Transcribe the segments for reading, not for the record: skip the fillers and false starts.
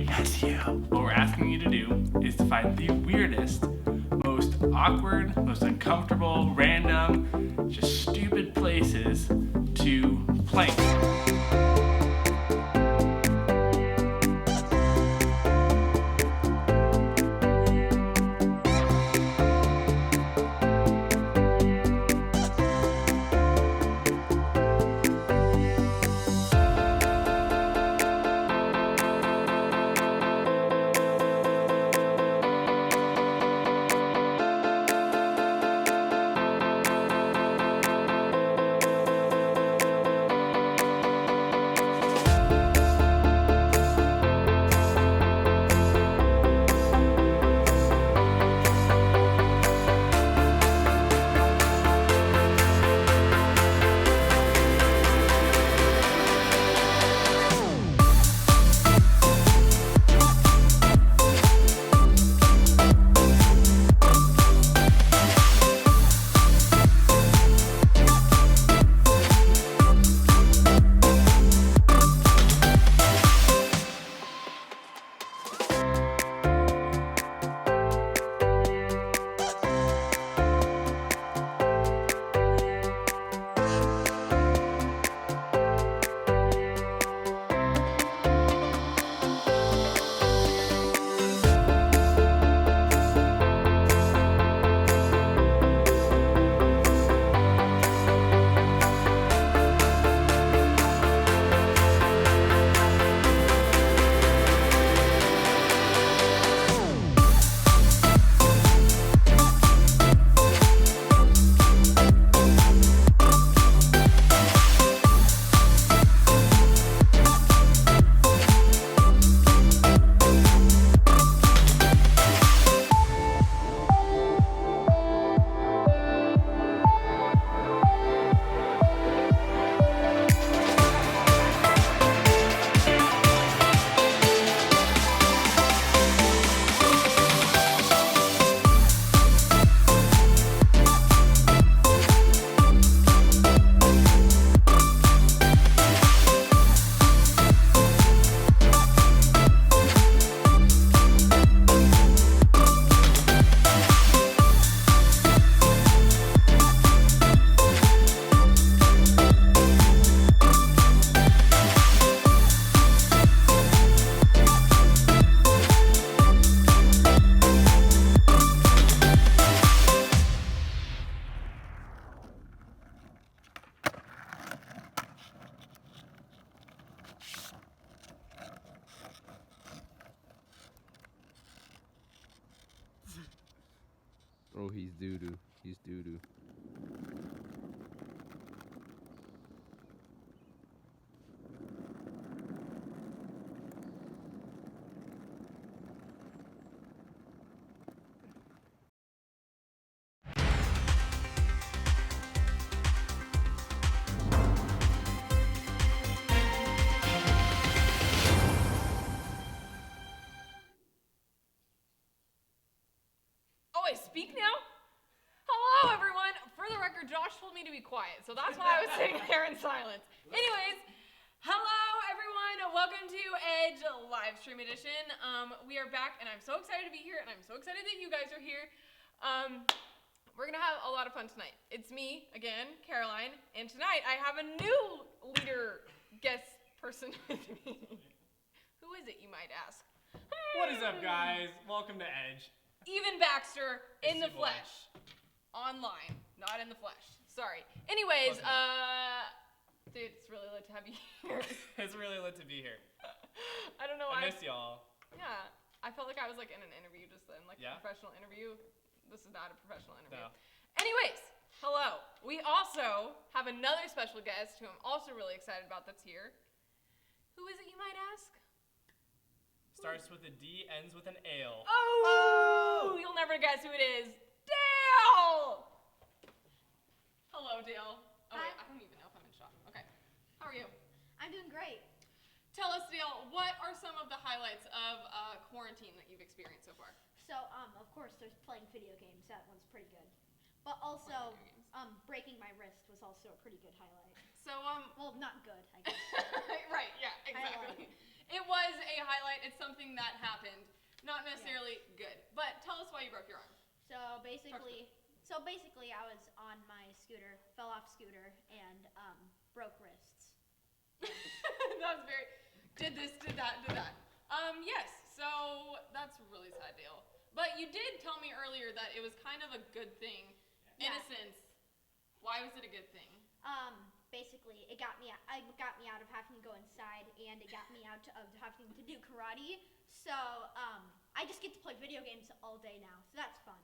Yes, you. What we're asking you to do is to find the weirdest, most awkward, most uncomfortable, random, just stupid places to plank. Oh, he's doo-doo. He's doo-doo. Oh, I speak now? Hello, everyone. For the record, Josh told me to be quiet, so that's why I was sitting there in silence. Anyways, hello, everyone. Welcome to Edge live stream edition. We are back, and I'm so excited to be here, and I'm so excited that you guys are here. We're going to have a lot of fun tonight. It's me, again, Caroline, and tonight I have a new leader guest person with me. Who is it, you might ask? What is up, guys? Welcome to Edge. Even Baxter in the Yes, you boy. flesh. Online, not in the flesh. Sorry. Anyways, dude, it's really lit to have you here. It's really lit to be here. I don't know I why. miss y'all. Yeah, I felt like I was like in an interview just then, like Yeah? a professional interview. This is not a professional interview. No. Anyways, hello. We also have another special guest who I'm also really excited about that's here. Who is it, you might ask? Starts with a D, ends with an ale. Oh! You'll never guess who it is. Dale! Hello, Dale. Oh, wait, I don't even know if I'm in shot. Okay. How are you? I'm doing great. Tell us, Dale, what are some of the highlights of quarantine that you've experienced so far? So, of course, there's playing video games. That one's pretty good. But also, Playing video breaking my wrist was also a pretty good highlight. So, Well, not good, I guess. right, yeah, exactly. It was a highlight. It's something that happened. Not necessarily good. But tell us why you broke your arm. So basically, I was on my scooter, fell off scooter, and broke wrists. That was very. Did this, did that, did that. Yes. So that's a really sad deal. But you did tell me earlier that it was kind of a good thing, in a sense. Why was it a good thing? Basically, it got me out of having to go inside, and it got me out of having to do karate. So, I just get to play video games all day now, so that's fun.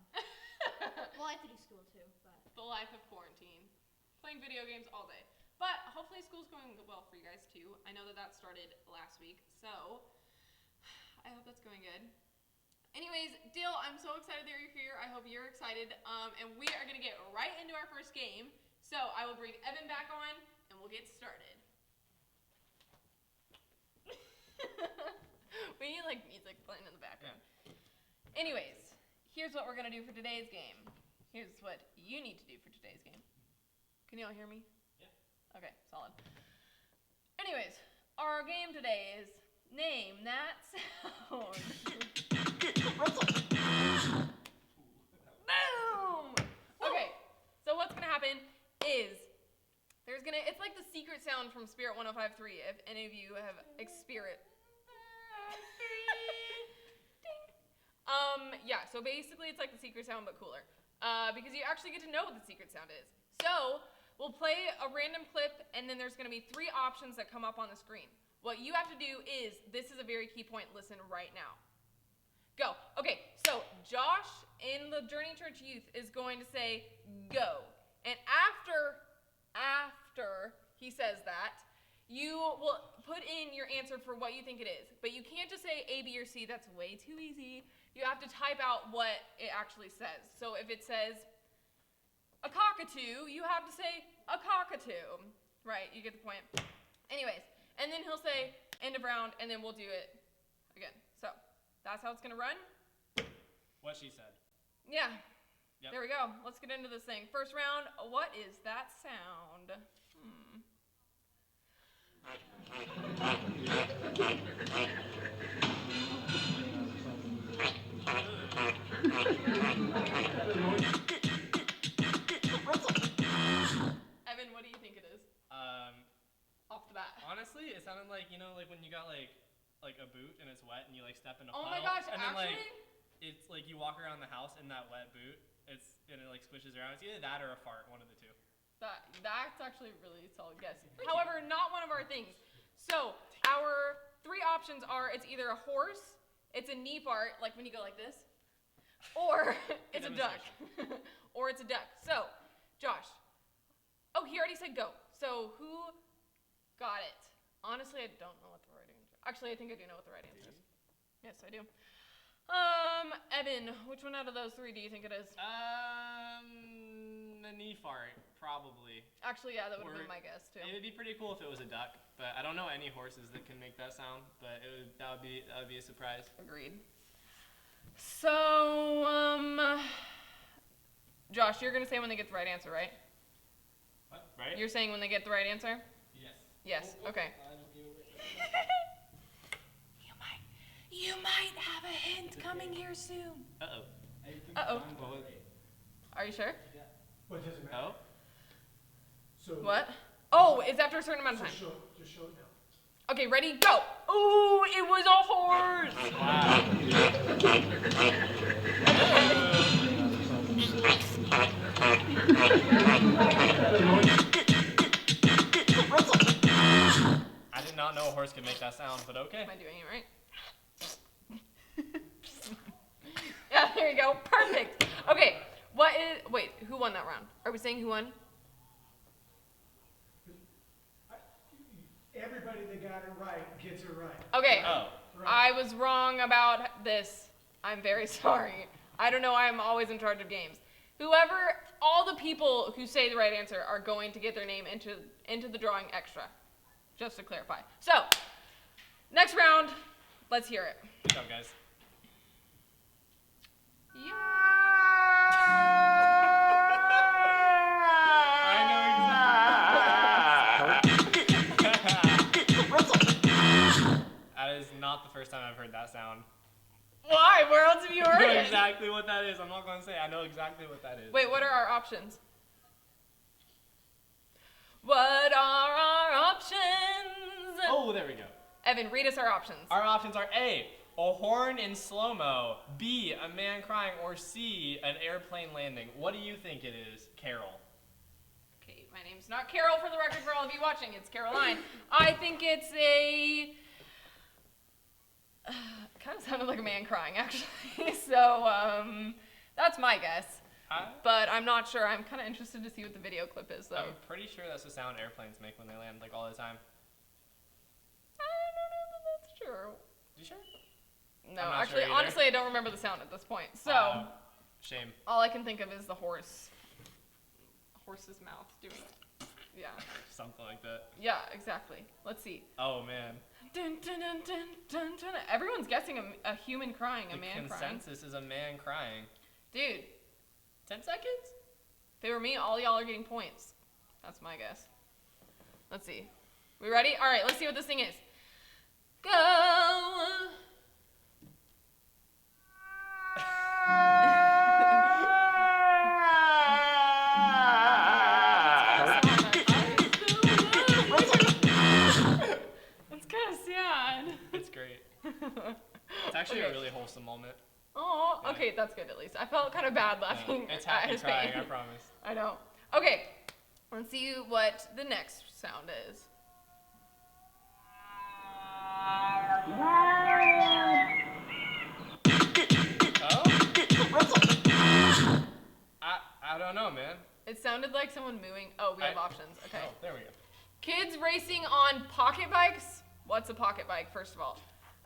Well, I have to do school too, but. The life of quarantine. Playing video games all day. But hopefully school's going well for you guys too. I know that started last week, so I hope that's going good. Anyways, Dale, I'm so excited that you're here. I hope you're excited. And we are going to get right into our first game. So I will bring Evan back on, and we'll get started. We need like music playing in the background. Yeah. Anyways, here's what we're going to do for today's game. Here's what you need to do for today's game. Can you all hear me? Yeah. Okay, solid. Anyways, our game today is Name That Sound. Boom! Okay, so what's going to happen is it's like the secret sound from Spirit 105.3 if any of you have experienced. Yeah, so basically it's like the secret sound but cooler. Because you actually get to know what the secret sound is. So, we'll play a random clip and then there's going to be 3 options that come up on the screen. What you have to do is, this is a very key point, listen right now. Go. Okay, so Josh in the Journey Church Youth is going to say, go. And after he says that, you will put in your answer for what you think it is. But you can't just say A, B, or C. That's way too easy. You have to type out what it actually says. So if it says a cockatoo, you have to say a cockatoo. Right, you get the point. Anyways, and then he'll say end of round, and then we'll do it again. So that's how it's going to run. What she said. Yeah. Yep. There we go. Let's get into this thing. First round, what is that sound? Evan, what do you think it is? Off the bat. Honestly, it sounded like, like when you got like a boot and it's wet and you like step in a Oh puddle. my gosh, and then actually? It's like you walk around the house in that wet boot. And it like squishes around. It's either that or a fart, one of the two. That's actually a really solid guess. However, not one of our things. So our 3 options are it's either a horse, it's a knee fart, like when you go like this, or it's a duck. Or it's a duck. So, Josh. Oh, he already said go. So who got it? Honestly, I don't know what the right answer is. Actually, I think I do know what the right answer is. Yes, I do. Evan, which one out of those 3 do you think it is? The knee fart, probably. Actually, yeah, that would have been my guess too. It would be pretty cool if it was a duck, but I don't know any horses that can make that sound. But that would be a surprise. Agreed. So, Josh, you're gonna say when they get the right answer, right? What? Right? You're saying when they get the right answer? Yes. Yes. Okay. You might have a hint coming here soon. Uh-oh. Uh-oh. What was Are you sure? Well, it doesn't matter. Oh? So, What? Oh, it's after a certain amount of time. just show it now. Okay, ready, go. Ooh, it was a horse. Wow. I did not know a horse could make that sound, but okay. Am I doing it right? Yeah, there you go. Perfect. Okay, wait, who won that round? Are we saying who won? Everybody that got it right gets it right. Okay, Oh. I was wrong about this. I'm very sorry. I don't know, I'm always in charge of games. All the people who say the right answer are going to get their name into the drawing extra, just to clarify. So, next round, let's hear it. Good job, guys. That is heard that sound. Why? Where else have you I heard know it? exactly what that is. I'm not gonna say. I know exactly what that is. Wait, what are our options? What are our options? Oh, there we go. Evan, read us our options. Our options are A, a horn in slow-mo, B, a man crying, or C, an airplane landing. What do you think it is, Carol? Okay, my name's not Carol for the record for all of you watching. It's Caroline. I think it's a... kind of sounded like a man crying, actually. So, that's my guess. But I'm not sure. I'm kind of interested to see what the video clip is, though. I'm pretty sure that's the sound airplanes make when they land, like all the time. I don't know that that's true. You sure? No, I'm not actually, sure either. honestly, I don't remember the sound at this point. So, Wow. Shame. all I can think of is the horse's mouth doing it. Yeah. Something like that. Yeah, exactly. Let's see. Oh, man. Dun, dun, dun, dun, dun, dun. Everyone's guessing a human crying, a The man crying. consensus is a man crying. Dude, 10 seconds? if they were me, all y'all are getting points. That's my guess. Let's see. We ready? All right, let's see what this thing is. Go! That's kind of sad. It's great. It's actually Okay. a really wholesome moment. Oh, Yeah. okay, that's good at least. I felt kind of bad laughing It's at happy his crying, pain. I promise. I know. Okay, let's see what the next sound is. Oh? I don't know, man. It sounded like someone mooing. Oh, we have I- options. Okay. Oh, there we go. Kids racing on pocket bikes. What's a pocket bike, first of all?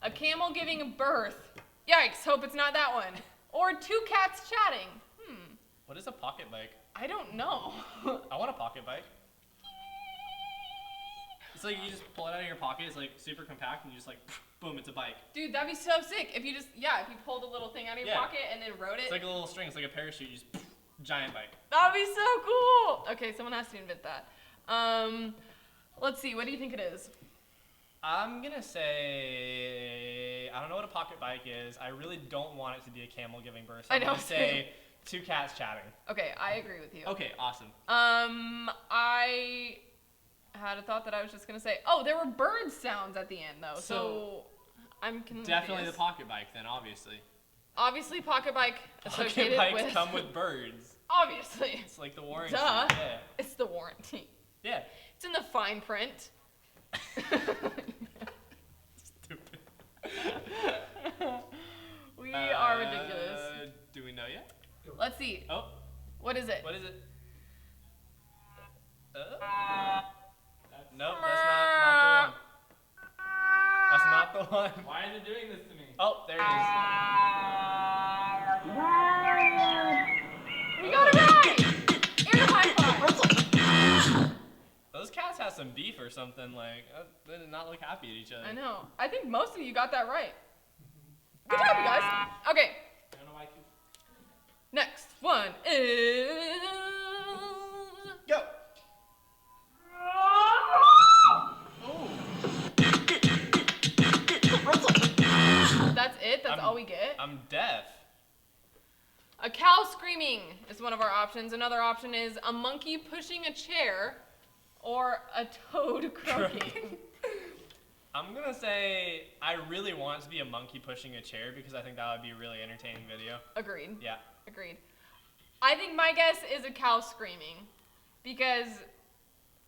A camel giving birth. Yikes, hope it's not that one. Or two cats chatting. What is a pocket bike? I don't know. I want a pocket bike. It's like you just pull it out of your pocket. It's like super compact, and you just like, boom, it's a bike. Dude, that'd be so sick if you just, if you pulled a little thing out of your Yeah. pocket and then rode it. It's like a little string. It's like a parachute. You just giant bike. That'd be so cool. Okay, someone has to invent that. Let's see. What do you think it is? I'm gonna say I don't know what a pocket bike is. I really don't want it to be a camel giving birth. So I I'm know, gonna say two cats chatting. Okay, I agree with you. Okay, awesome. I had a thought that I was just gonna say. Oh, there were bird sounds at the end though, so I'm confused. Definitely the pocket bike then, obviously. Obviously, pocket bike Pocket associated bikes with. come with birds. Obviously, It's like the warranty. Duh. Yeah. it's the warranty. Yeah. It's in the fine print. Stupid. We are ridiculous. Do we know yet? Let's see. Oh, What is it? what is it? Nope, that's not the one. Why is it doing this to me? Oh, there it We got it right! Air high five! is. Those cats have some beef or something. Like, they did not look happy at each other. I know. I think most of you got that right. Good job, you guys. Okay, I don't know why I keep... next one is. Go. That's it? That's all we get? I'm deaf. A cow screaming is one of our options. Another option is a monkey pushing a chair or a toad croaking. I'm gonna say I really want it to be a monkey pushing a chair because I think that would be a really entertaining video. Agreed. Yeah. Agreed. I think my guess is a cow screaming because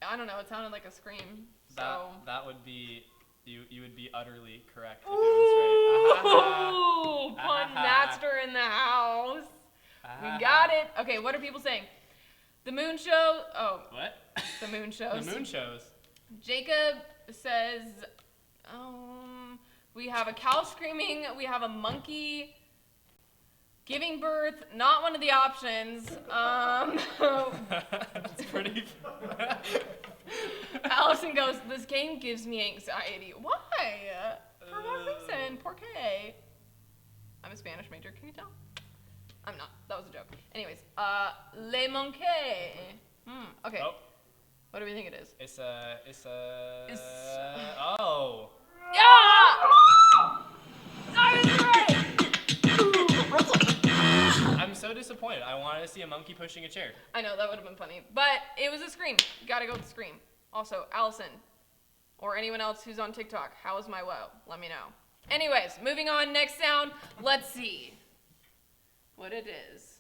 I don't know, it sounded like a scream. So That would be you would be utterly correct if it was right. Ooh, pun master in the house. We got it. Okay, what are people saying? The moon show. Oh, What? the moon shows. The moon shows. Jacob says, we have a cow screaming. We have a monkey giving birth. Not one of the options. That's pretty. Allison goes, this game gives me anxiety. Why? For what reason? ¿Por qué? I'm a Spanish major. Can you tell? I'm not. That was a joke. Anyways, Le Monkey. Okay. Oh, What do we think it is? it's a. It's- Oh. Yeah! disappointed. I wanted to see a monkey pushing a chair. I know, that would have been funny. But it was a Scream. You gotta go with the Scream. Also, Allison, or anyone else who's on TikTok, how was my woe? Let me know. Anyways, moving on, next sound. Let's see what it is.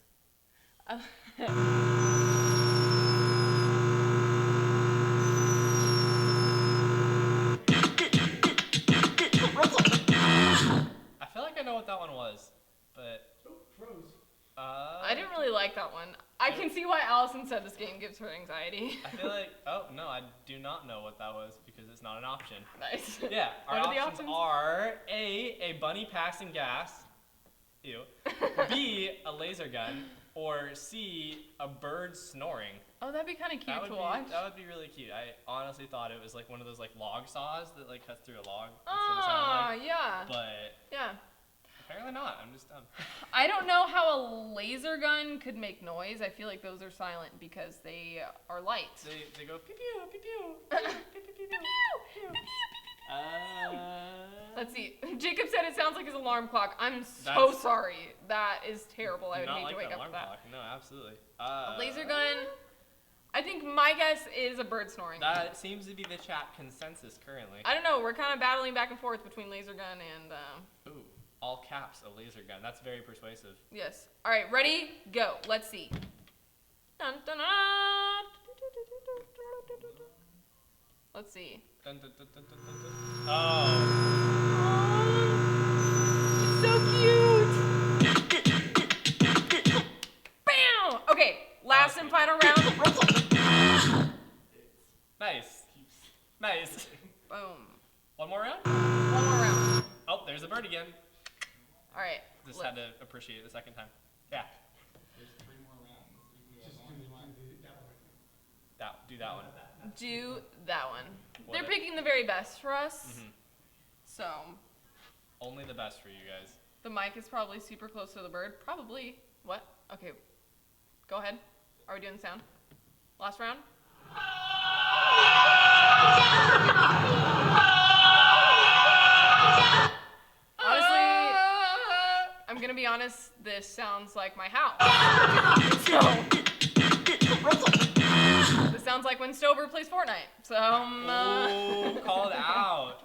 I feel like I know what that one was, but Oh, froze. I didn't really like that one. I can see why Allison said this game gives her anxiety. I feel like, oh no, I do not know what that was because it's not an option. Nice. Yeah, our What are the options options? are A, bunny passing gas, ew, B, a laser gun, or C, a bird snoring. Oh, that'd be kind of cute That would to be watch. that would be really cute. I honestly thought it was like one of those like log saws that like cuts through a log. That's what it sounded Ah, like. yeah. But Yeah. apparently not. I'm just dumb. I don't know how a laser gun could make noise. I feel like those are silent because they are light. They go pew pew pew pew pew pew pew pew. Let's see. Jacob said it sounds like his alarm clock. I'm so That's- sorry. That is terrible. I Do would not hate like to wake that up alarm with that. clock. No, absolutely. A laser gun. I think my guess is a bird snoring. That seems to be the chat consensus currently. I don't know. We're kind of battling back and forth between laser gun and Ooh, all caps, a laser gun. That's very persuasive. yes. All right, ready? Go. Let's see. Dun, dun, dun. Let's see. Dun, dun, dun, dun, dun, dun, dun. Oh. It's so cute. Bam! Okay, last and final round. Nice. Nice. Boom. One more round? One more round. Oh, there's a bird again. All right. Just had to appreciate it the second time. Yeah. Just do that one. Do that one. Do that one. What They're it- picking the very best for us. Mhm. So Only the best for you guys. the mic is probably super close to the bird. Probably. What? Okay. Go ahead. Are we doing the sound? Last round? Honestly, I'm gonna be honest, this sounds like my house. So, this sounds like when Stover plays Fortnite. So, Oh, called out.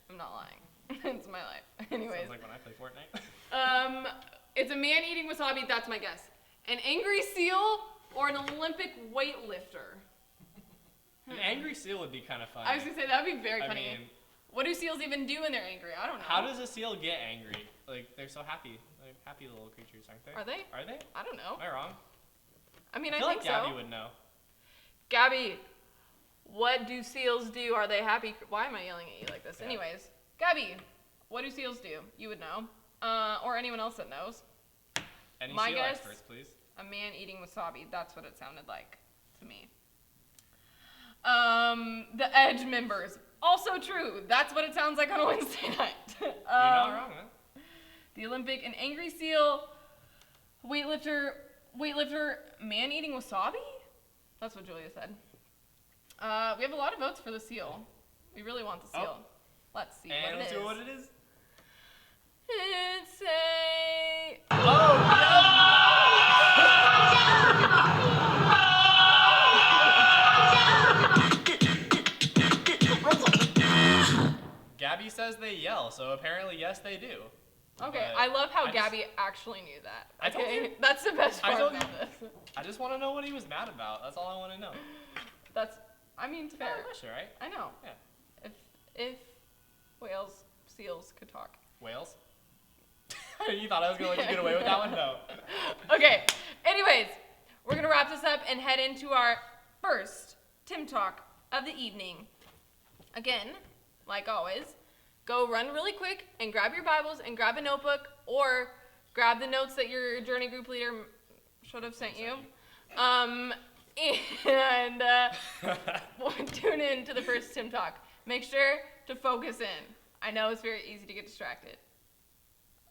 I'm not lying. It's my life. Anyways, Sounds like when I play Fortnite. it's a man eating wasabi, that's my guess. An angry seal or an Olympic weightlifter? An angry seal would be kind of funny. I was gonna say, that'd be very I funny. mean, What do seals even do when they're angry? I don't know. how does a seal get angry? Like, they're so happy. Like, happy little creatures, aren't they? Are they? Are they? I don't know. Am I wrong? I mean, I I feel think like Gabby so. would know. Gabby, what do seals do? Are they happy? Why am I yelling at you like this? Yeah. Anyways, Gabby, what do seals do? You would know. Or anyone else that knows. Any My seal guess- experts, please. A man eating wasabi. That's what it sounded like to me. The Edge members. Also true. That's what it sounds like on a Wednesday night. You're not wrong, man. The Olympic, an angry seal, weightlifter, man eating wasabi? That's what Julia said. We have a lot of votes for the seal. We really want the seal. Oh. Let's see And what let's it see is. what it is. It's a... Gabby says they yell, so apparently, yes, they do. Okay, But I love how I just- Gabby actually knew that. I told Okay, you. that's the best I part told about you. this. I just want to know what he was mad about. That's all I want to know. That's, I mean, it's fair. Fair question, right? I know. Yeah. If whales, seals could talk. Whales? You thought I was going to let you get away with that one? No. Okay, anyways, we're gonna wrap this up and head into our first Tim Talk of the evening. Again, like always, go run really quick and grab your Bibles and grab a notebook or grab the notes that your journey group leader should have sent you. And tune in to the first Tim Talk. Make sure to focus in. I know it's very easy to get distracted.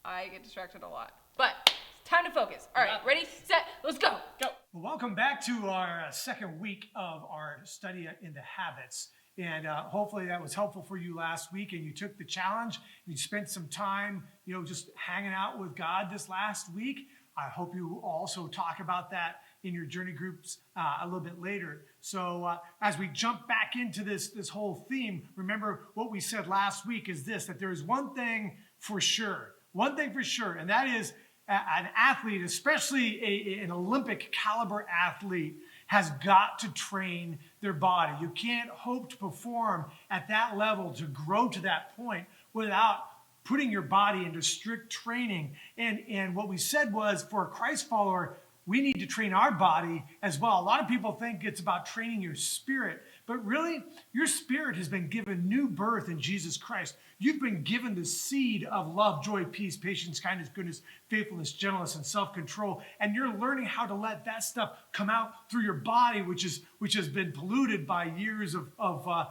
I get distracted a lot. But it's time to focus. All right, ready, set, let's go. Go. Well, welcome back to our second week of our study into habits. And hopefully that was helpful for you last week and you took the challenge. You spent some time, just hanging out with God this last week. I hope you also talk about that in your journey groups a little bit later. So as we jump back into this whole theme, remember what we said last week is this, that there is one thing for sure, and that is an athlete, especially an Olympic caliber athlete, has got to train their body. You can't hope to perform at that level, to grow to that point, without putting your body into strict training. And what we said was, for a Christ follower, we need to train our body as well. A lot of people think it's about training your spirit, but really, your spirit has been given new birth in Jesus Christ. You've been given the seed of love, joy, peace, patience, kindness, goodness, faithfulness, gentleness, and self-control. And you're learning how to let that stuff come out through your body, which has been polluted by years of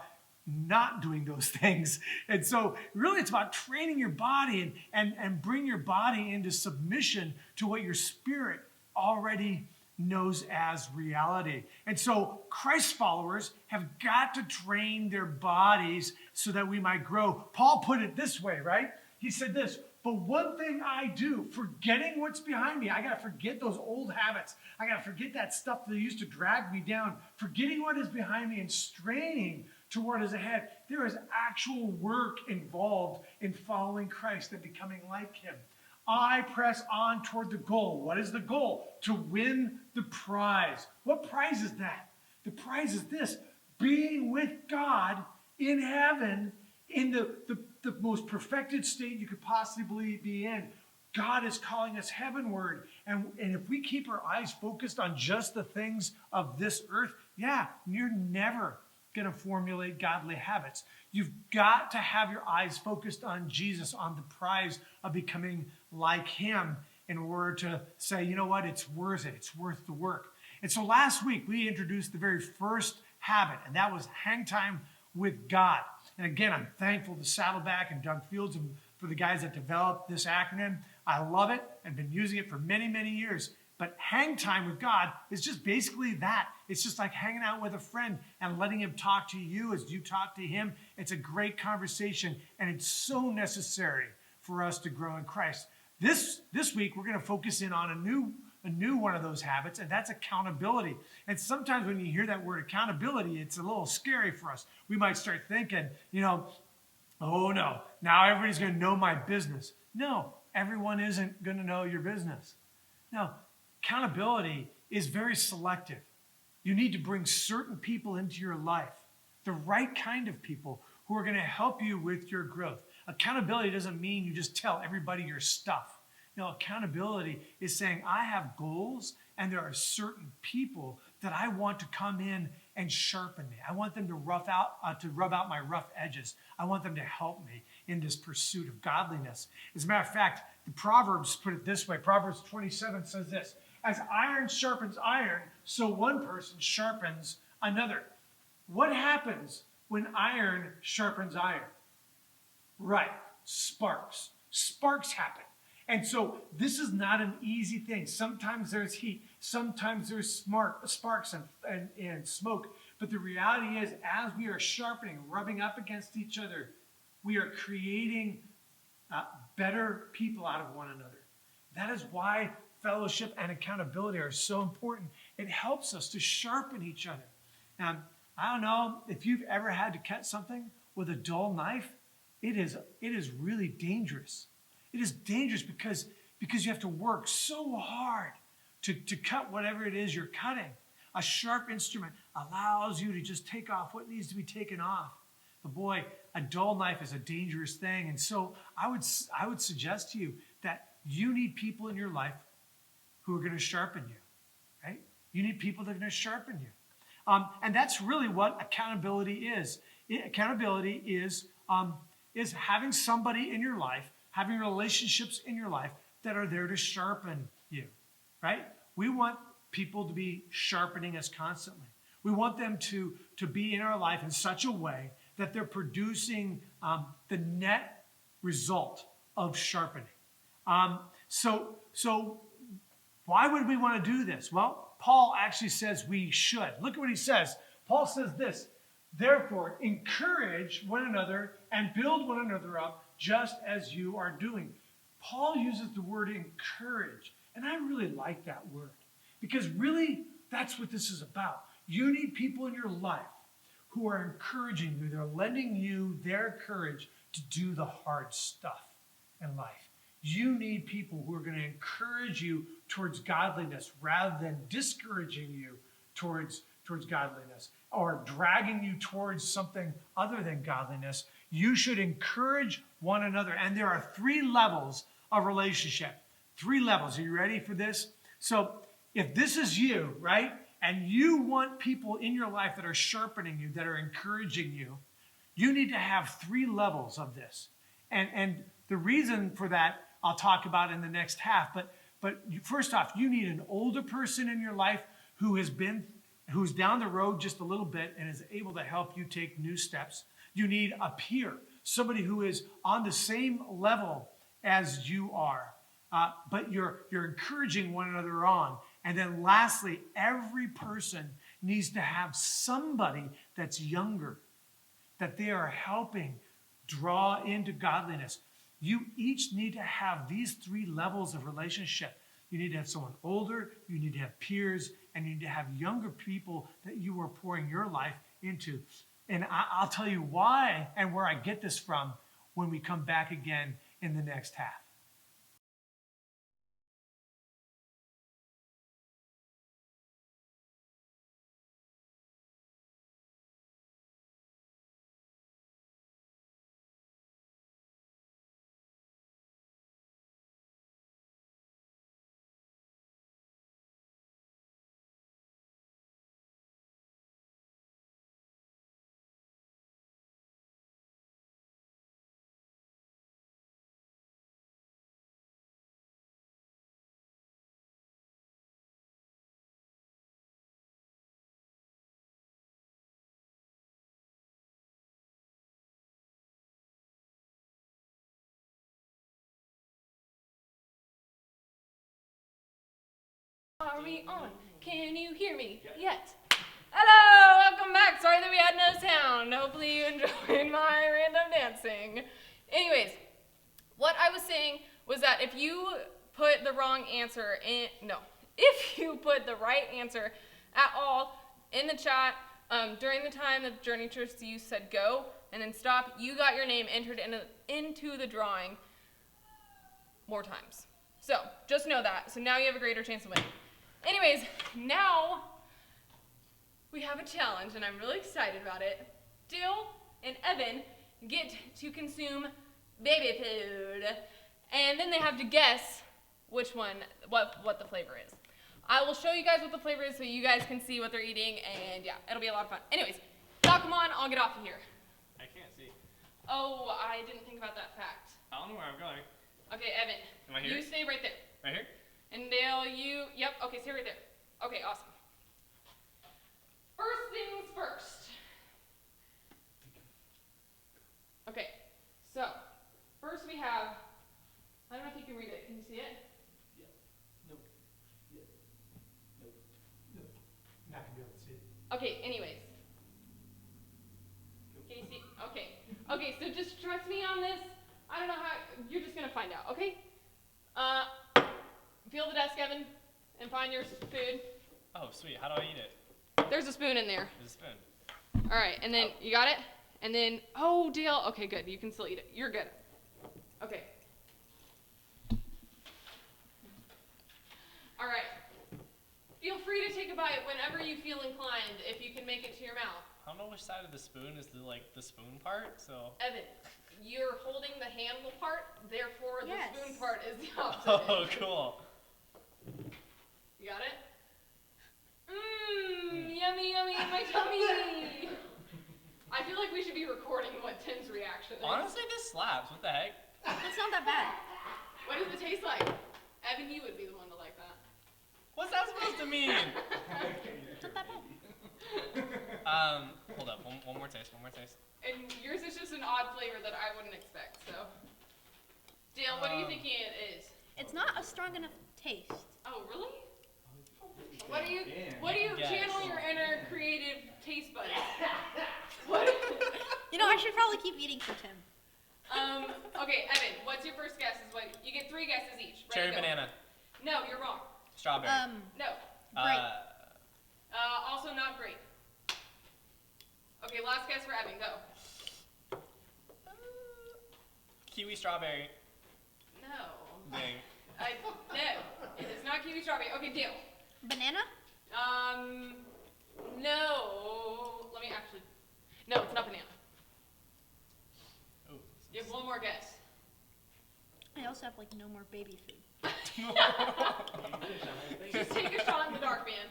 not doing those things. And so really it's about training your body and bring your body into submission to what your spirit already knows as reality. And so Christ followers have got to train their bodies so that we might grow. Paul put it this way, right? He said this, but one thing I do, forgetting what's behind me, I got to forget those old habits. I got to forget that stuff that used to drag me down, forgetting what is behind me and straining to what is ahead. There is actual work involved in following Christ and becoming like him. I press on toward the goal. What is the goal? To win the prize. What prize is that? The prize is this: being with God in heaven in the most perfected state you could possibly be in. God is calling us heavenward. And if we keep our eyes focused on just the things of this earth, you're never going to formulate godly habits. You've got to have your eyes focused on Jesus, on the prize of becoming like him, in order to say, you know what, it's worth it. It's worth the work. And so last week we introduced the very first habit, and that was hang time with God. And again, I'm thankful to Saddleback and Doug Fields and for the guys that developed this acronym. I love it and been using it for many, many years. But hang time with God is just basically that. It's just like hanging out with a friend and letting him talk to you as you talk to him. It's a great conversation, and it's so necessary for us to grow in Christ. This week, we're going to focus in on a new one of those habits, and that's accountability. And sometimes when you hear that word accountability, it's a little scary for us. We might start thinking, oh no, now everybody's going to know my business. No, everyone isn't going to know your business. No, accountability is very selective. You need to bring certain people into your life, the right kind of people who are going to help you with your growth. Accountability doesn't mean you just tell everybody your stuff. No, accountability is saying, I have goals, and there are certain people that I want to come in and sharpen me. I want them to rub out my rough edges. I want them to help me in this pursuit of godliness. As a matter of fact, the Proverbs put it this way. Proverbs 27 says this: as iron sharpens iron, so one person sharpens another. What happens when iron sharpens iron? Right, sparks. Sparks happen. And so this is not an easy thing. Sometimes there's heat. Sometimes there's sparks and smoke. But the reality is, as we are sharpening, rubbing up against each other, we are creating better people out of one another. That is why fellowship and accountability are so important. It helps us to sharpen each other. Now, I don't know if you've ever had to cut something with a dull knife. It is really dangerous. It is dangerous because you have to work so hard to cut whatever it is you're cutting. A sharp instrument allows you to just take off what needs to be taken off. But boy, a dull knife is a dangerous thing. And so I would suggest to you that you need people in your life who are going to sharpen you, right? You need people that are going to sharpen you. And that's really what accountability is. Accountability is having somebody in your life, having relationships in your life that are there to sharpen you, right? We want people to be sharpening us constantly. We want them to be in our life in such a way that they're producing the net result of sharpening. So why would we want to do this? Well, Paul actually says we should. Look at what he says. Paul says this: therefore, encourage one another and build one another up just as you are doing. Paul uses the word encourage. And I really like that word because really that's what this is about. You need people in your life who are encouraging you. They're lending you their courage to do the hard stuff in life. You need people who are going to encourage you towards godliness rather than discouraging you towards godliness or dragging you towards something other than godliness. You should encourage one another. And there are 3 levels of relationship. 3 levels. Are you ready for this? So if this is you, right, and you want people in your life that are sharpening you, that are encouraging you, you need to have 3 levels of this. And the reason for that I'll talk about in the next half. But first off, you need an older person in your life who's down the road just a little bit and is able to help you take new steps. You need a peer, somebody who is on the same level as you are, but you're encouraging one another on. And then lastly, every person needs to have somebody that's younger, that they are helping draw into godliness. You each need to have these 3 levels of relationship. You need to have someone older, you need to have peers, and you need to have younger people that you are pouring your life into. And I'll tell you why and where I get this from when we come back again in the next half. Are we on? Can you hear me yet? Hello, welcome back. Sorry that we had no sound. Hopefully you enjoyed my random dancing. Anyways, what I was saying was that if you put the wrong answer if you put the right answer at all in the chat during the time that Journey Church you said go and then stop, you got your name entered into the drawing more times. So just know that. So now you have a greater chance of winning. Anyways, now we have a challenge, and I'm really excited about it. Dill and Evan get to consume baby food, and then they have to guess what the flavor is. I will show you guys what the flavor is so you guys can see what they're eating, and yeah, it'll be a lot of fun. Anyways, y'all come on, I'll get off of here. I can't see. Oh, I didn't think about that fact. I don't know where I'm going. Okay, Evan, Am I here? you stay right there. Right here? And Dale, yep, okay, stay right there. Okay, awesome. First things first. Okay, so, first we have, I don't know if you can read it, can you see it? Not gonna be able to see it. Okay, anyways. Can you see? Okay. Okay, so just trust me on this. I don't know how, you're just gonna find out, okay? Feel the desk, Evan, and find your food. Oh, sweet. How do I eat it? There's a spoon in there. There's a spoon. All right, and then you got it? And then, oh, Dale, okay, good. You can still eat it. You're good. Okay. All right. Feel free to take a bite whenever you feel inclined, if you can make it to your mouth. I don't know which side of the spoon is the spoon part, so. Evan, you're holding the handle part, therefore Yes. the spoon part is the opposite. Oh, cool. You got it? Mmm, yummy, yummy in my tummy. I feel like we should be recording what Tim's reaction is. Honestly, this slaps. What the heck? That's not that bad. What does it taste like? Evan, you would be the one to like that. What's that supposed to mean? It's not that bad. Hold up. One more taste. One more taste. And yours is just an odd flavor that I wouldn't expect, so. Dale, what are you thinking it is? It's not a strong enough taste. Oh, really? What do you Guess. channel your inner creative taste buds? What? You know, I should probably keep eating for Tim. Okay, Evan, what's your first guess? Is what you get 3 guesses each. Ready, Cherry go. banana. No, you're wrong. Strawberry. No. Grape. Also not grape. Okay, last guess for Evan. Go. Kiwi strawberry. No. Dang. No. It is not kiwi strawberry. Okay, deal. Banana? No. Let me actually. No, it's not banana. Ooh. You have one more guess. I also have like no more baby food. Just take a shot in the dark, man.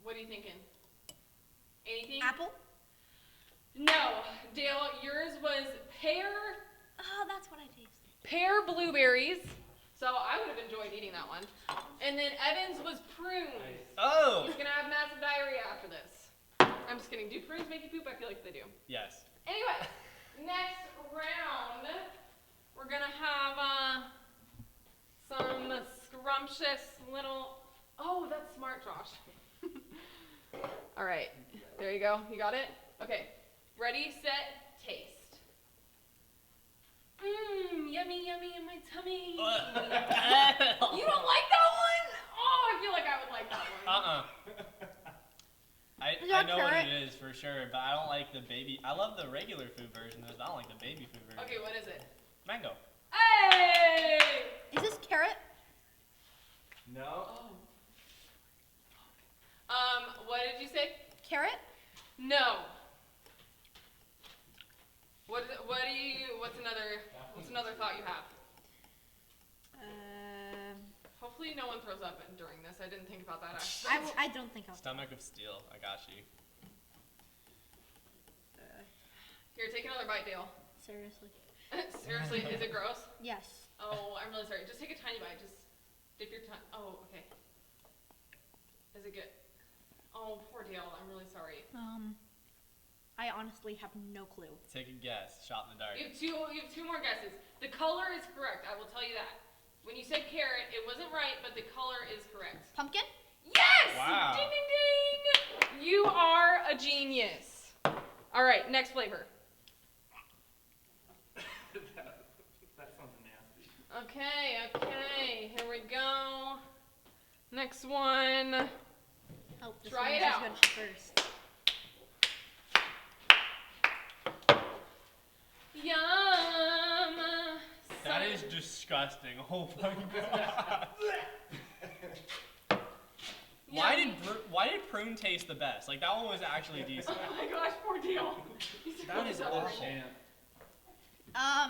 What are you thinking? Anything? Apple? No. Dale, yours was pear, Oh, that's what I tasted. pear blueberries. So I would have enjoyed eating that one. And then Evan's was prunes. Oh! He's gonna have massive diarrhea after this. I'm just kidding. Do prunes make you poop? I feel like they do. Yes. Anyway, next round, we're gonna have some scrumptious little. Oh, that's smart, Josh. All right, there you go. You got it? Okay. Ready, set, taste. Mmm, yummy, yummy in my tummy. You don't like that one? Oh, I feel like I would like that one. Is I that know what carrot? it is for sure, but I don't like the baby. I love the regular food version, but I don't like the baby food version. Okay, what is it? Mango. Hey! Is this carrot? No. Oh. What did you say? Carrot? No. What's another thought you have? Hopefully no one throws up during this. I didn't think about that actually. I don't think I'll. Stomach of steel. I got you. Here, take another bite, Dale. Seriously. Seriously, is it gross? Yes. Oh, I'm really sorry. Just take a tiny bite. Just dip your tongue. Oh, okay. Is it good? Oh, poor Dale. I'm really sorry. I honestly have no clue. Take a guess. Shot in the dark. You have two more guesses. The color is correct. I will tell you that. When you said carrot, it wasn't right, but the color is correct. Pumpkin? Yes! Wow. Ding, ding, ding! You are a genius. All right, next flavor. That sounds nasty. Okay, here we go. Next one. Oh, this Try one it is out. good first. Yum! That is disgusting. Oh my god. Why did prune taste the best? Like that one was actually decent. Oh my gosh, poor Deal. That is awful.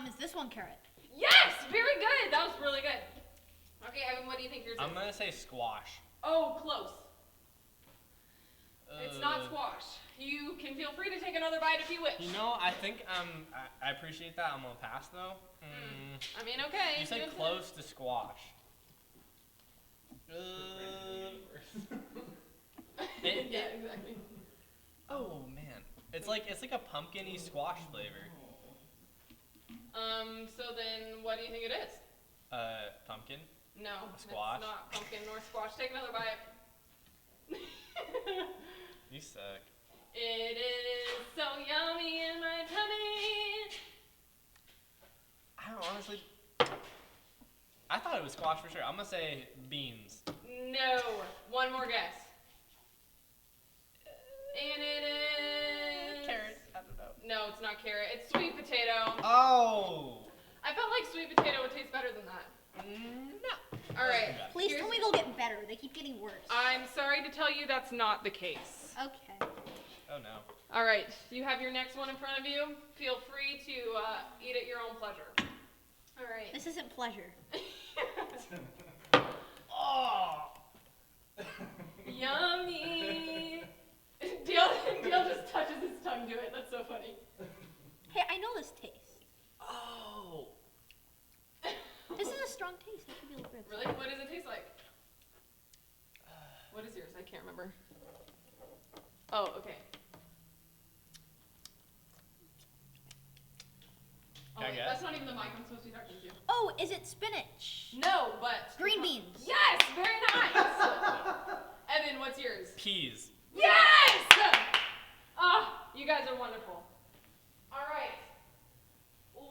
Is this one carrot? Yes, very good. That was really good. Okay, Evan, what do you think yours is? I'm gonna say squash. Oh, close. It's not Uh, squash. You can feel free to take another bite if you wish. You know, I think I appreciate that. I'm gonna pass though. I mean, okay. You said it's- close to squash. Yeah, exactly. Oh man, it's like a pumpkin-y squash flavor. So then what do you think it is? Pumpkin. No, Squash? it's not pumpkin nor squash. Take another bite. You suck. It is so yummy in my tummy. I don't honestly. I thought it was squash for sure. I'm gonna say beans. No. One more guess. And it is... Carrot. I don't know. No, it's not carrot. It's sweet potato. Oh. I felt like sweet potato would taste better than that. No. All right. Please here's- tell me they'll get better. They keep getting worse. I'm sorry to tell you that's not the case. Okay. Oh no. All right. You have your next one in front of you. Feel free to eat at your own pleasure. All right. This isn't pleasure. Oh. Yummy. Dale just touches his tongue to it. That's so funny. Hey, I know this taste. Oh. This is a strong taste. That should be a little bit. Really? What does it taste like? What is yours? I can't remember. Oh, okay. Oh, Can I wait, guess? that's not even the mic I'm supposed to be talking to. Oh, is it spinach? No, but Green beans. Yes, very nice. Evan, what's yours? Peas. Yes! Ah, you guys are wonderful. All right.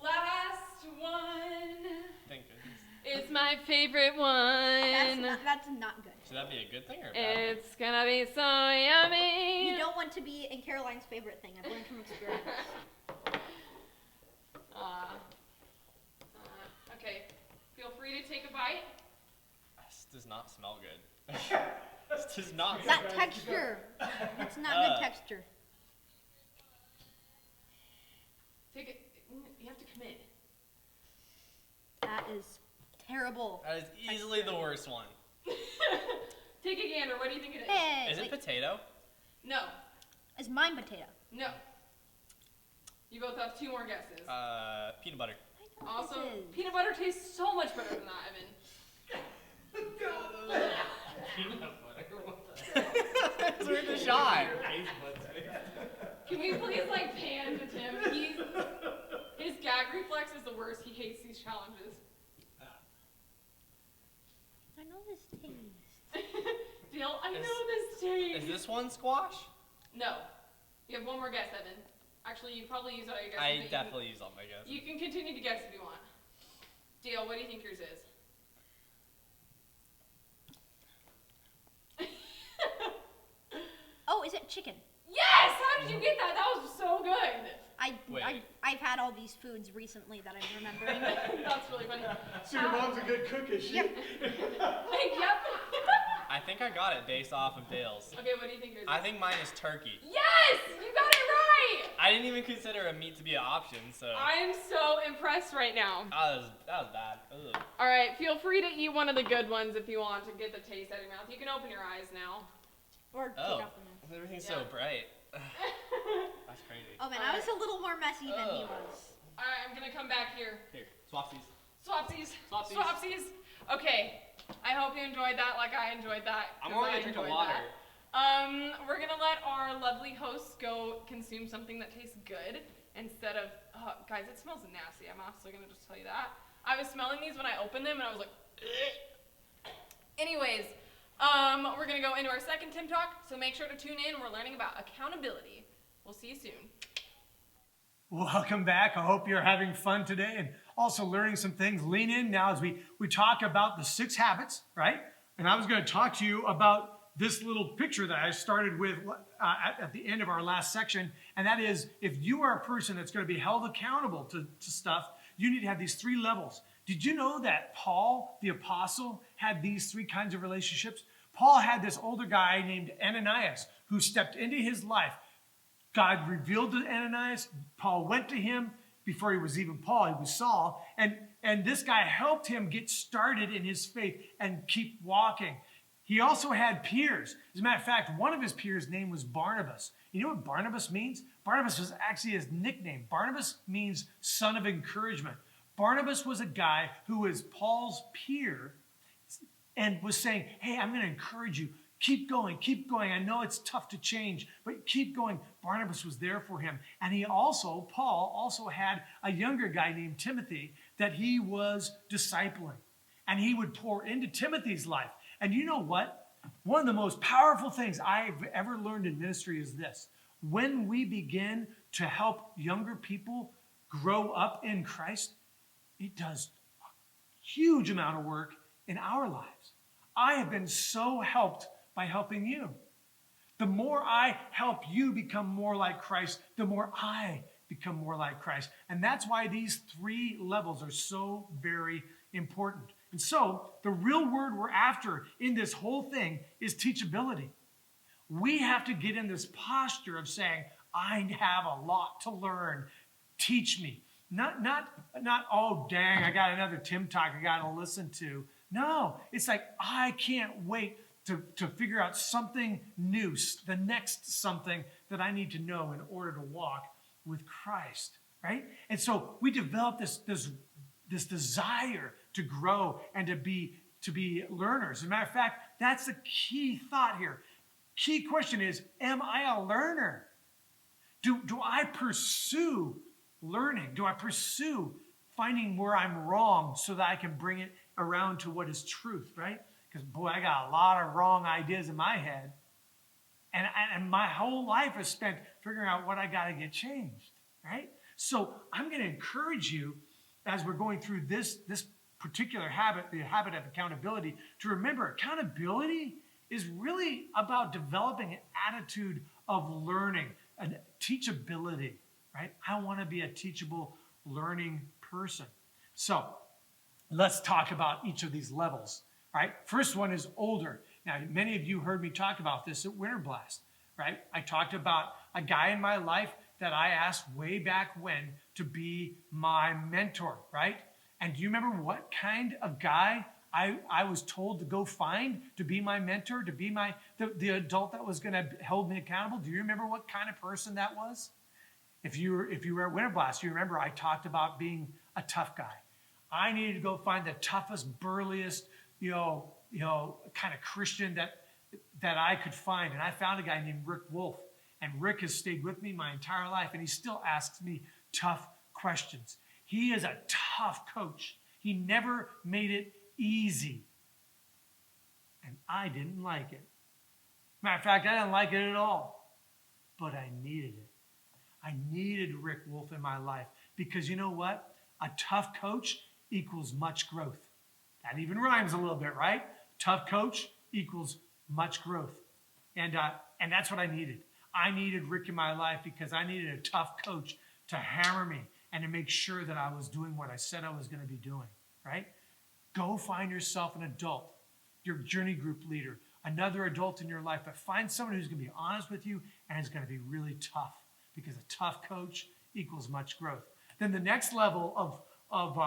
Last one Thank goodness. is my favorite one. That's not good. Should that be a good thing or a bad thing? It's gonna be so yummy. You don't want to be in Caroline's favorite thing. I've learned from experience. Okay, feel free to take a bite. This does not smell good. This does not That texture. It's not good texture. Take it. You have to commit. That is terrible. That is easily the worst one. Take a gander. What do you think it is? Hey, Is it wait, potato? No. it's mine potato. No. You both have 2 more guesses. Peanut butter. I know what Also, this is. peanut butter tastes so much better than that, Evan. Peanut butter. It's worth a shot. Can we please like pan to Tim? His gag reflex is the worst. He hates these challenges. I know this taste. Dale, I know this taste. Is this one squash? No. You have 1 more guess, Evan. Actually, you probably used all your guesses. I but definitely use all my guesses. You can continue to guess if you want. Dale, what do you think yours is? Oh, is it chicken? Yes! How did you get that? That was so good. Wait. I've had all these foods recently that I'm remembering. That's really funny. So your mom's a good cook, is she? Yep. Yep. I think I got it based off of Dale's. Okay, what do you think yours is? I think mine is turkey. Yes! You got it right! I didn't even consider a meat to be an option, so I am so impressed right now. that was bad. Ugh. All right, feel free to eat one of the good ones if you want to get the taste out of your mouth. You can open your eyes now. Or Oh, take off the mask. everything's Yeah. so bright. That's crazy. Oh man, I was a little more messy than he Ugh. was. All right, I'm gonna come back here. Here, swapsies. Swapsies. Swapsies. Swapsies. Okay, I hope you enjoyed that like I enjoyed that. I'm 'cause only I gonna drink the enjoyed water. that. We're gonna let our lovely hosts go consume something that tastes good instead of, guys, it smells nasty. I'm also gonna just tell you that. I was smelling these when I opened them and I was like, ugh. Anyways, we're gonna go into our second Tim Talk, so make sure to tune in. We're learning about accountability. We'll see you soon. Welcome back. I hope you're having fun today and also learning some things. Lean in now as we talk about the 6 habits, right? And I was going to talk to you about this little picture that I started with at the end of our last section. And that is, if you are a person that's going to be held accountable to stuff, you need to have these 3 levels. Did you know that Paul, the apostle, had these 3 kinds of relationships? Paul had this older guy named Ananias who stepped into his life. God revealed to Ananias. Paul went to him. Before he was even Paul, he was Saul. And this guy helped him get started in his faith and keep walking. He also had peers. As a matter of fact, one of his peers' name was Barnabas. You know what Barnabas means? Barnabas was actually his nickname. Barnabas means son of encouragement. Barnabas was a guy who was Paul's peer and was saying, hey, I'm going to encourage you. Keep going, keep going. I know it's tough to change, but keep going. Barnabas was there for him. And Paul also had a younger guy named Timothy that he was discipling. And he would pour into Timothy's life. And you know what? One of the most powerful things I've ever learned in ministry is this. When we begin to help younger people grow up in Christ, it does a huge amount of work in our lives. I have been so helped by helping you. The more I help you become more like Christ, the more I become more like Christ. And that's why these 3 levels are so very important. And so the real word we're after in this whole thing is teachability. We have to get in this posture of saying, I have a lot to learn. Teach me. Not, oh, dang, I got another Tim Talk I got to listen to. No, it's like, I can't wait to figure out something new, the next something that I need to know in order to walk with Christ, right? And so we develop this desire to grow and to be learners. As a matter of fact, that's the key thought here. Key question is, am I a learner? Do I pursue learning? Do I pursue finding where I'm wrong so that I can bring it around to what is truth, right? Because, boy, I got a lot of wrong ideas in my head. And my whole life is spent figuring out what I got to get changed, right? So I'm going to encourage you as we're going through this particular habit, the habit of accountability, to remember accountability is really about developing an attitude of learning, and teachability, right? I want to be a teachable, learning person. So let's talk about each of these levels, right? First one is older. Now, many of you heard me talk about this at Winter Blast, right? I talked about a guy in my life that I asked way back when to be my mentor, right? And do you remember what kind of guy I was told to go find to be my mentor, to be the adult that was going to hold me accountable? Do you remember what kind of person that was? If you were at Winter Blast, you remember I talked about being a tough guy. I needed to go find the toughest, burliest, kind of Christian that I could find. And I found a guy named Rick Wolf. And Rick has stayed with me my entire life, and he still asks me tough questions. He is a tough coach. He never made it easy. And I didn't like it. Matter of fact, I didn't like it at all. But I needed it. I needed Rick Wolf in my life because you know what? A tough coach equals much growth. That even rhymes a little bit, right? Tough coach equals much growth. And that's what I needed. I needed Rick in my life because I needed a tough coach to hammer me and to make sure that I was doing what I said I was going to be doing, right? Go find yourself an adult, your journey group leader, another adult in your life, but find someone who's going to be honest with you and is going to be really tough because a tough coach equals much growth. Then the next level of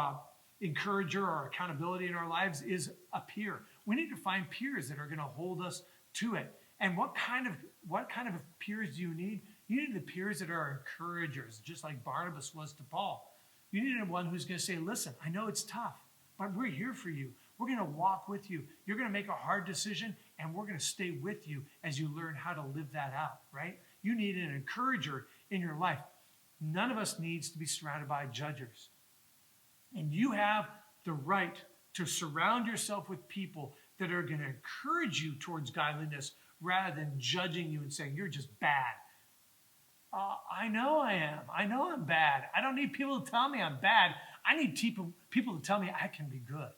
encourager or accountability in our lives is a peer. We need to find peers that are going to hold us to it. And what kind of peers do you need? You need the peers that are encouragers, just like Barnabas was to Paul. You need one who's going to say, listen, I know it's tough, but we're here for you. We're going to walk with you. You're going to make a hard decision, and we're going to stay with you as you learn how to live that out, right? You need an encourager in your life. None of us needs to be surrounded by judgers. And you have the right to surround yourself with people that are going to encourage you towards godliness rather than judging you and saying, you're just bad. I know I am. I know I'm bad. I don't need people to tell me I'm bad. I need people to tell me I can be good,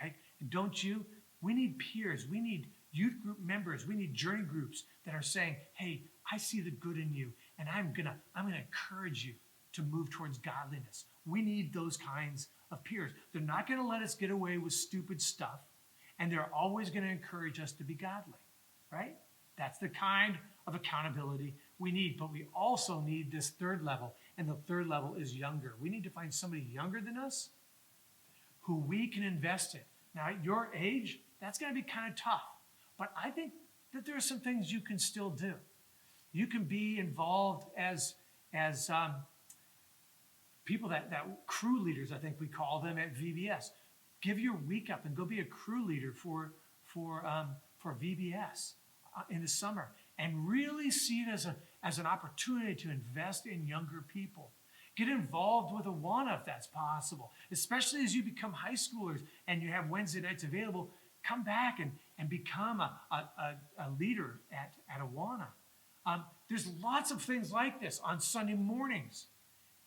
right? And don't you? We need peers. We need youth group members. We need journey groups that are saying, hey, I see the good in you, and I'm gonna encourage you to move towards godliness. We need those kinds of peers. They're not going to let us get away with stupid stuff, and they're always going to encourage us to be godly, right? That's the kind of accountability we need, but we also need this third level, and the third level is younger. We need to find somebody younger than us who we can invest in. Now, at your age, that's going to be kind of tough, but I think that there are some things you can still do. You can be involved as people that crew leaders, I think we call them at VBS. Give your week up and go be a crew leader for VBS in the summer, and really see it as an opportunity to invest in younger people. Get involved with Awana if that's possible, especially as you become high schoolers and you have Wednesday nights available. Come back and become a leader at Awana. There's lots of things like this on Sunday mornings.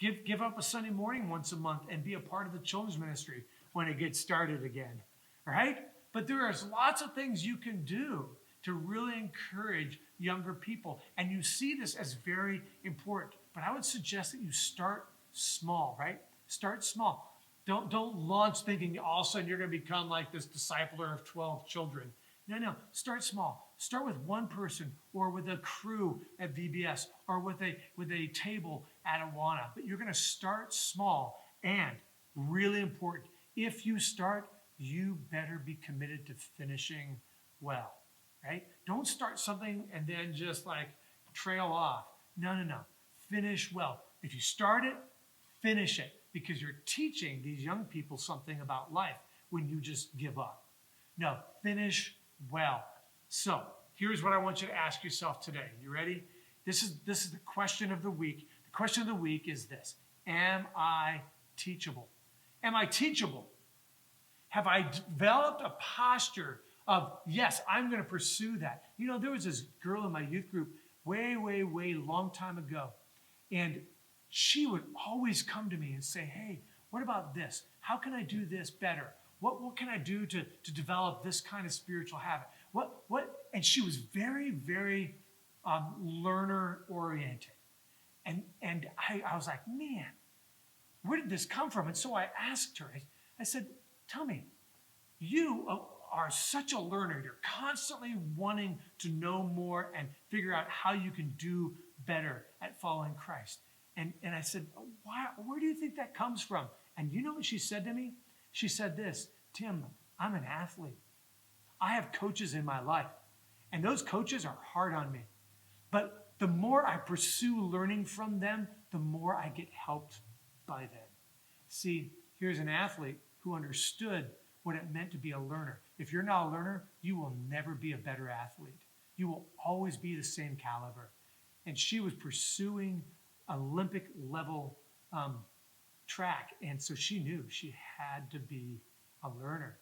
Give up a Sunday morning once a month and be a part of the children's ministry when it gets started again, right? But there is lots of things you can do to really encourage younger people. And you see this as very important. But I would suggest that you start small, right? Start small. Don't launch thinking all of a sudden you're going to become like this discipler of 12 children. No. Start small. Start with one person or with a crew at VBS or with a table at Awana. But you're going to start small, and really important, if you start, you better be committed to finishing well, right? Don't start something and then just like trail off. No. Finish well. If you start it, finish it, because you're teaching these young people something about life when you just give up. No, finish well. So here's what I want you to ask yourself today. You ready? This is the question of the week. The question of the week is this: am I teachable? Am I teachable? Have I developed a posture of, yes, I'm going to pursue that? You know, there was this girl in my youth group way long time ago, and she would always come to me and say, hey, what about this? how can I do this better? What can I do to develop this kind of spiritual habit? And she was very, very learner oriented. And I was like, man, where did this come from? And so I asked her, I said, tell me, you are such a learner. You're constantly wanting to know more and figure out how you can do better at following Christ. And I said, where do you think that comes from? And you know what she said to me? She said this, Tim, I'm an athlete. I have coaches in my life, and those coaches are hard on me. But the more I pursue learning from them, the more I get helped by them. See, here's an athlete who understood what it meant to be a learner. If you're not a learner, you will never be a better athlete. You will always be the same caliber. And she was pursuing Olympic level track. And so she knew she had to be a learner.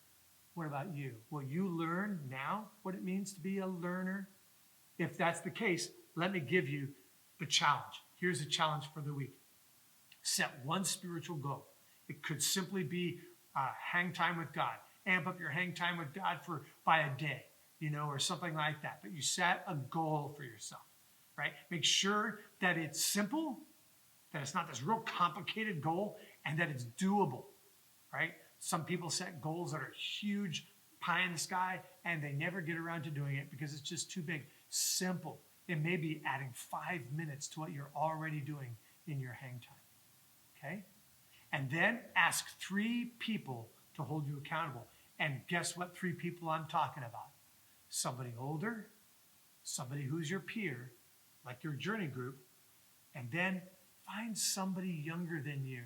What about you? Will you learn now what it means to be a learner? If that's the case, let me give you the challenge. Here's the challenge for the week. Set one spiritual goal. It could simply be hang time with God. Amp up your hang time with God by a day, or something like that. But you set a goal for yourself, right? Make sure that it's simple, that it's not this real complicated goal, and that it's doable, right? Some people set goals that are huge, pie in the sky, and they never get around to doing it because it's just too big. Simple. It may be adding 5 minutes to what you're already doing in your hang time, okay? And then ask 3 people to hold you accountable. And guess what 3 people I'm talking about? Somebody older, somebody who's your peer, like your journey group, and then find somebody younger than you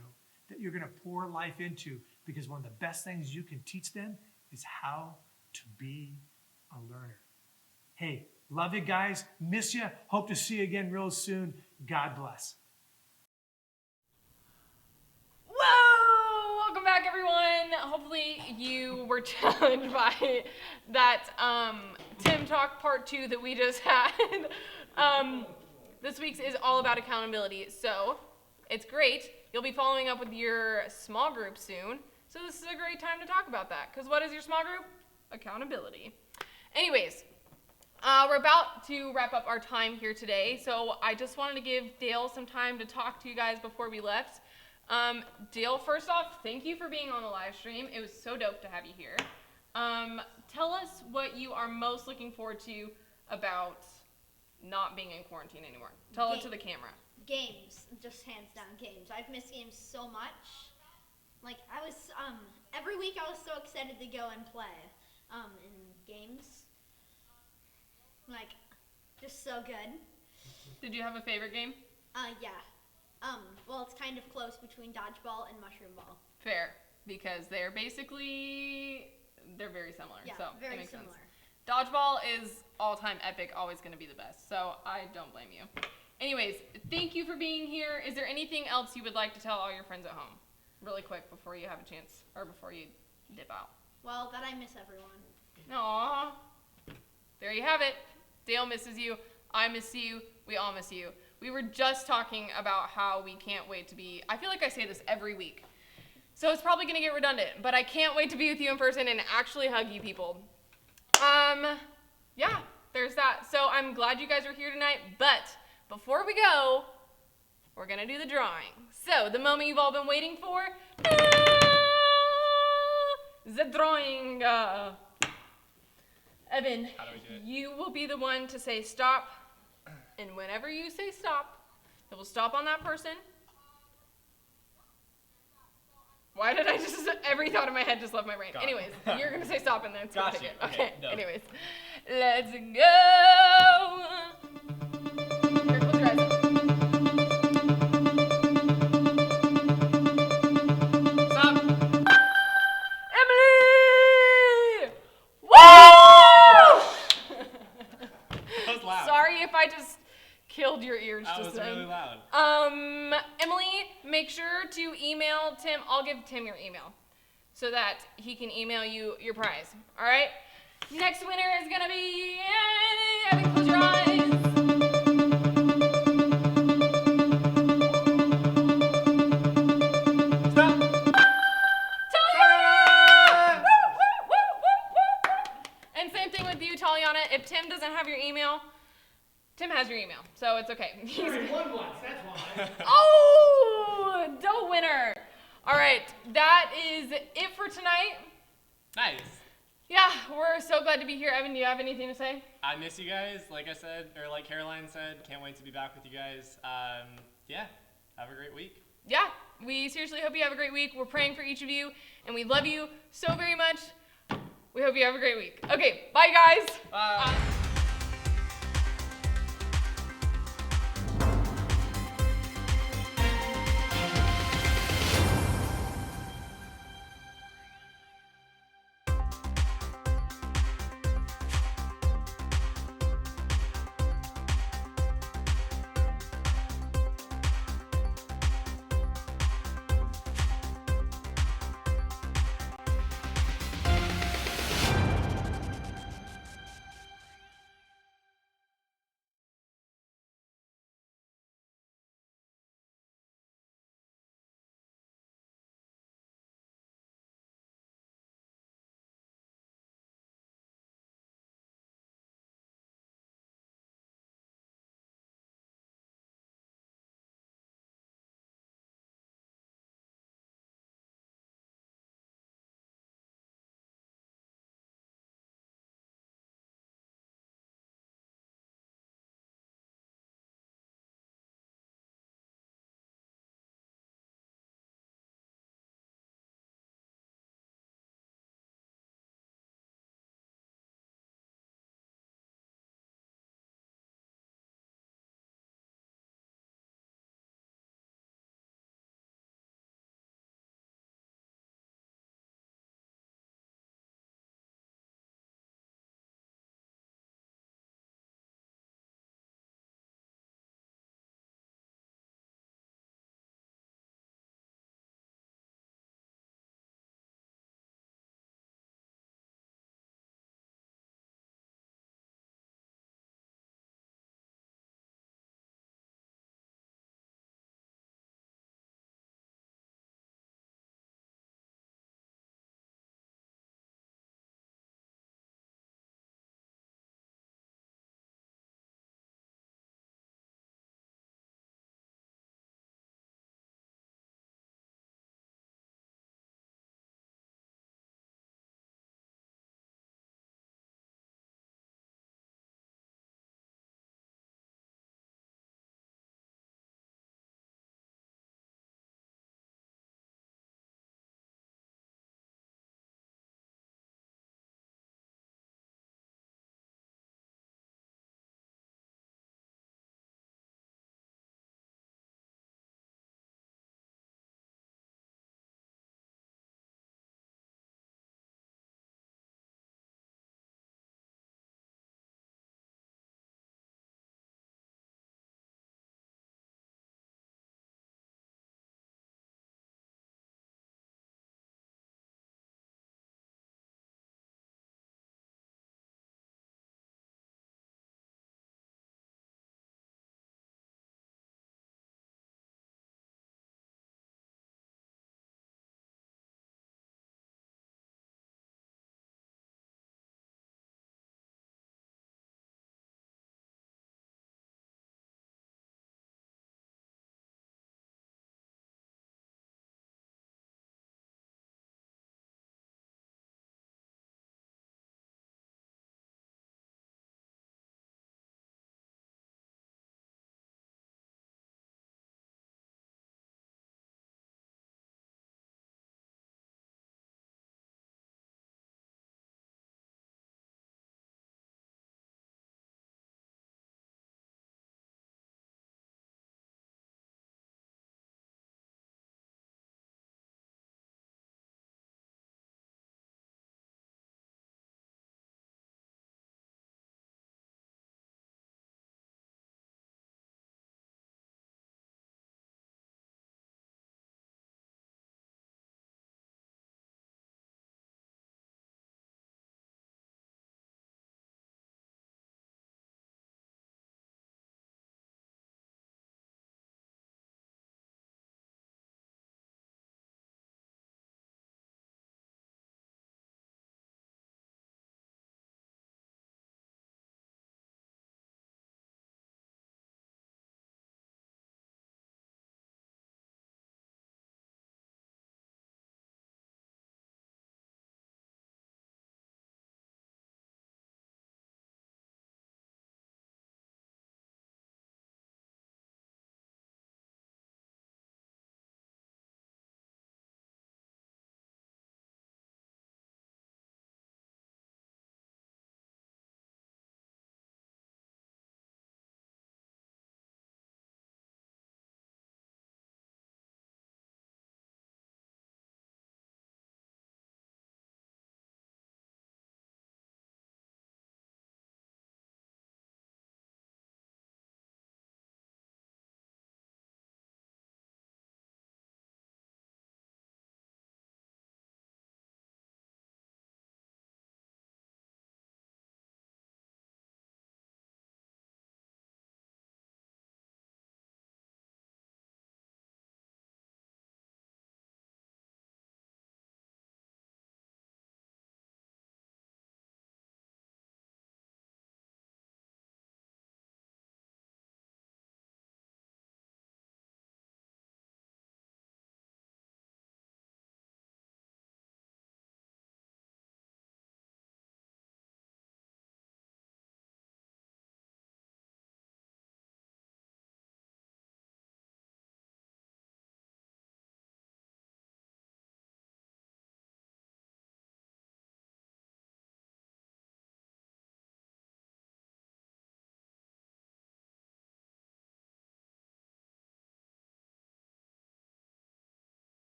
that you're going to pour life into, because one of the best things you can teach them is how to be a learner. Hey, love you guys. Miss you. Hope to see you again real soon. God bless. Whoa! Welcome back, everyone. Hopefully you were challenged by that Tim Talk Part 2 that we just had. This week's is all about accountability. So it's great. You'll be following up with your small group soon. So this is a great time to talk about that. Because what is your small group? Accountability. Anyways, we're about to wrap up our time here today. So I just wanted to give Dale some time to talk to you guys before we left. Dale, first off, thank you for being on the live stream. It was so dope to have you here. Tell us what you are most looking forward to about not being in quarantine anymore. Tell it to the camera. Games, just hands down games. I've missed games so much. Like I was, every week I was so excited to go and play, in games. Like, just so good. Did you have a favorite game? Yeah. Well, it's kind of close between dodgeball and mushroom ball. Fair, because they're very similar. Yeah, so very that makes similar. sense. Dodgeball is all-time epic, always going to be the best. So I don't blame you. Anyways, thank you for being here. Is there anything else you would like to tell all your friends at home? Really quick before you have a chance, or before you dip out. Well, that I miss everyone. Aww. There you have it. Dale misses you. I miss you. We all miss you. We were just talking about how we can't wait to be, I feel like I say this every week. So it's probably going to get redundant, but I can't wait to be with you in person and actually hug you people. Yeah, there's that. So I'm glad you guys are here tonight, but before we go, we're going to do the drawing. So the moment you've all been waiting for, the drawing. Evan, How do we do it? you will be the one to say stop, and whenever you say stop, it will stop on that person. Why did I just, every thought in my head just left my brain. Got it. Anyways, you're going to say stop and then it's going to Got take you. it. Okay, done. Anyways, let's go. Here, close your eyes. Stop. Emily! Woo! That was loud. Sorry if I just killed your ears That just was then. really loud. Emily, make sure to email Tim. I'll give Tim your email so that he can email you your prize. All right? Next winner is going to be... Evan, close your eyes. Stop. tally on it. If Tim doesn't have your email, Tim has your email, so it's okay. Won once, that's why. Oh, dough winner. All right, that is it for tonight. Nice. Yeah, we're so glad to be here. Evan, do you have anything to say? I miss you guys, like I said, or like Caroline said. Can't wait to be back with you guys. Yeah, have a great week. Yeah, we seriously hope you have a great week. We're praying for each of you, and we love you so very much. We hope you have a great week. Okay, bye, guys. Bye.